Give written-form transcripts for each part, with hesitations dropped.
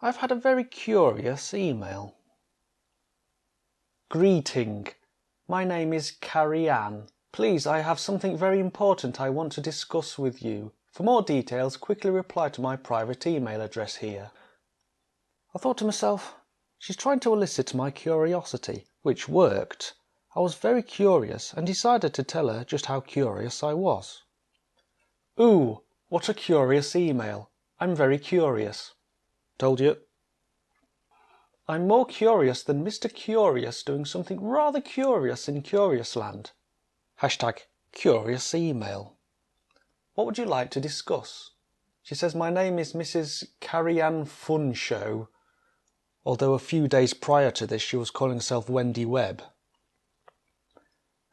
I've had a very curious email. Greeting. My name is Carrie Ann. Please, I have something very important I want to discuss with you. For more details, quickly reply to my private email address here. I thought to myself, she's trying to elicit my curiosity, which worked. I was very curious and decided to tell her just how curious I was. Ooh, what a curious email. I'm very curious. Told you. I'm more curious than Mr. Curious doing something rather curious in Curious Land. Hashtag curious email. What would you like to discuss? She says my name is Mrs. Carrie Ann Funshow, although a few days prior to this she was calling herself Wendie Webb.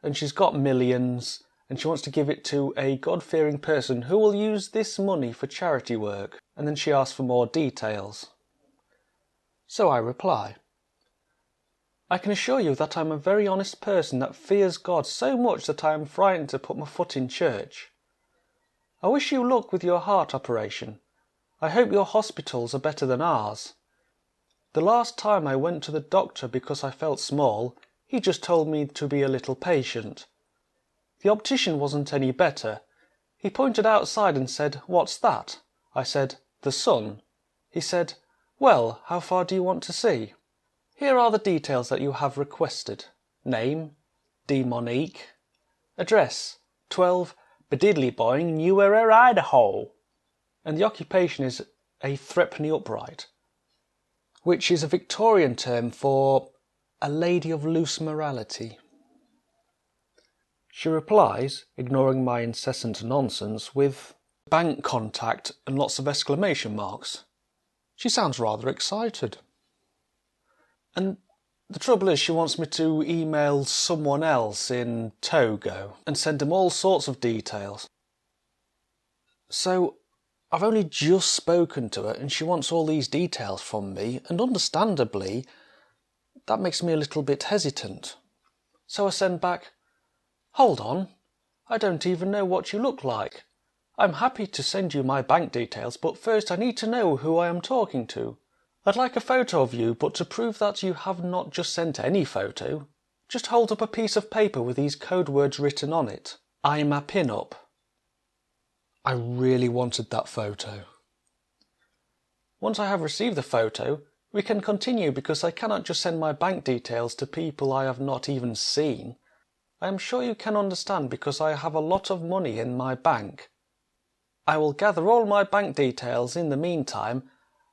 And she's got millions, and she wants to give it to a God-fearing person who will use this money for charity work. And then she asks for more details. So I reply, I can assure you that I'm a very honest person that fears God so much that I am frightened to put my foot in church. I wish you luck with your heart operation. I hope your hospitals are better than ours. The last time I went to the doctor because I felt small, he just told me to be a little patient. The optician wasn't any better. He pointed outside and said, "What's that?" I said, "The sun." He said, "Well, how far do you want to see? Here are the details that you have requested. Name, D. Monique. Address, 12 Bediddly Boing, New Era, Idaho. And the occupation is a threepenny upright, which is a Victorian term for a lady of loose morality. She replies, ignoring my incessant nonsense, with bank contact and lots of exclamation marks. She sounds rather excited. And the trouble is she wants me to email someone else in Togo and send him all sorts of details. So I've only just spoken to her and she wants all these details from me, and understandably that makes me a little bit hesitant. So I send back, "Hold on, I don't even know what you look like. I'm happy to send you my bank details, but first I need to know who I am talking to. I'd like a photo of you, but to prove that you have not just sent any photo, just hold up a piece of paper with these code words written on it. I'm a pin-up." I really wanted that photo. Once I have received the photo, we can continue because I cannot just send my bank details to people I have not even seen. I am sure you can understand because I have a lot of money in my bank. I will gather all my bank details in the meantime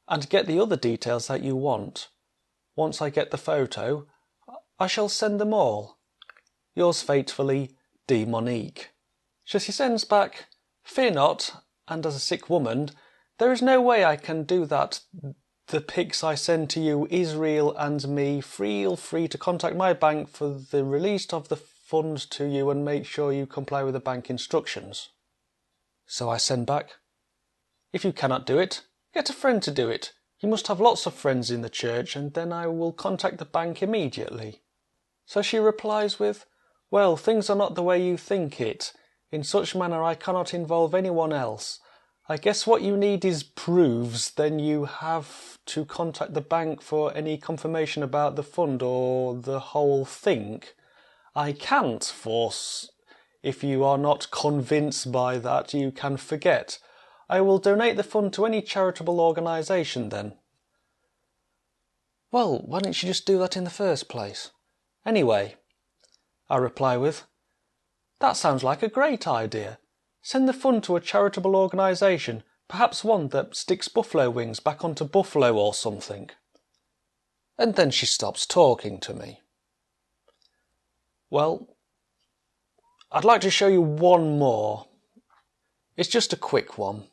and get the other details that you want. Once I get the photo, I shall send them all. Yours faithfully, D. Monique. So she sends back, "Fear not, and as a sick woman, there is no way I can do that. The pics I send to you, Israel and me, feel free to contact my bank for the release of the funds to you and make sure you comply with the bank instructions." So I send back, "If you cannot do it, get a friend to do it. You must have lots of friends in the church, and then I will contact the bank immediately." So she replies with, "Well, things are not the way you think it. In such manner I cannot involve anyone else. I guess what you need is proofs, then you have to contact the bank for any confirmation about the fund or the whole thing. I can't force. If you are not convinced by that, you can forget. I will donate the fund to any charitable organisation then." Well, why didn't you just do that in the first place? Anyway, I reply with, "That sounds like a great idea. Send the fund to a charitable organisation, perhaps one that sticks buffalo wings back onto buffalo or something." And then she stops talking to me. Well, I'd like to show you one more. It's just a quick one,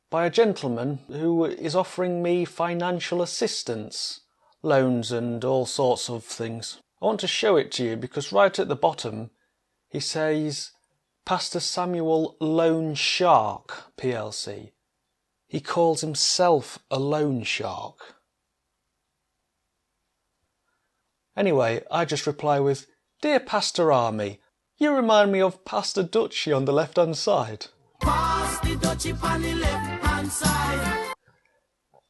by a gentleman who is offering me financial assistance, loans and all sorts of things. I want to show it to you because right at the bottom he says, "Pastor Samuel Loan Shark, PLC. He calls himself a loan shark. Anyway, I just reply with, "Dear Pastor Army, you remind me of Pastor Dutchy on the left-hand side." Pass the Dutchy on the left-hand side.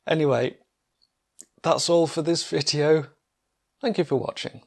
Anyway, that's all for this video. Thank you for watching.